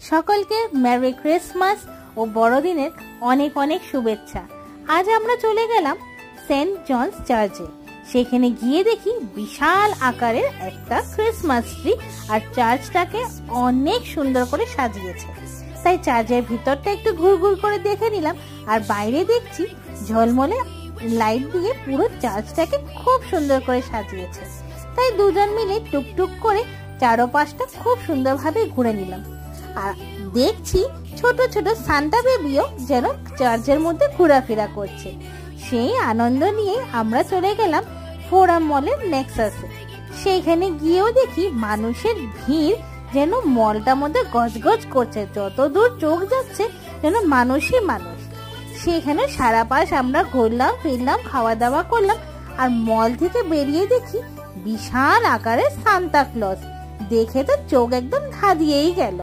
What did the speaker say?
সকলকে merry Christmas ও বড়দিনের অনেক অনেক শুভেচ্ছা। আজ আমরা চলে গেলাম সেন্ট জনস চার্চে। সেখানে গিয়ে দেখি বিশাল আকারের একটা ক্রিসমাস ট্রি, আর চার্চটাকে অনেক সুন্দর করে সাজিয়েছে। তাই চার্চের ভিতরটা একটু ঘুরঘুর করে দেখে নিলাম, আর বাইরে দেখছি ঝলমলে লাইট দিয়ে পুরো চার্চটাকে খুব সুন্দর করে সাজিয়েছে। তাই দুজন মিলে টুকটুক করে চারপাশটা খুব সুন্দরভাবে ঘুরে নিলাম। আর দেখছি ছোট ছোট সান্টা বেবিও যেন চার্চের মধ্যে ঘোরাফেরা করছে। সেই আনন্দ নিয়ে আমরা চলে গেলাম ফোরাম মলের নেক্সাসে। সেইখানে গিয়েও দেখি মানুষের ভিড় যেন মলটার মধ্যে গজগজ করছে, যত দূর চোখ যাচ্ছে যেন মানুষই মানুষ। সেখানে সারা পাশ আমরা ঘুরলাম ফিরলাম, খাওয়া দাওয়া করলাম, আর মল থেকে বেরিয়ে দেখি বিশাল আকারের সান্তা ক্লজ। দেখে তো চোখ একদম ধাঁধিয়েই গেল।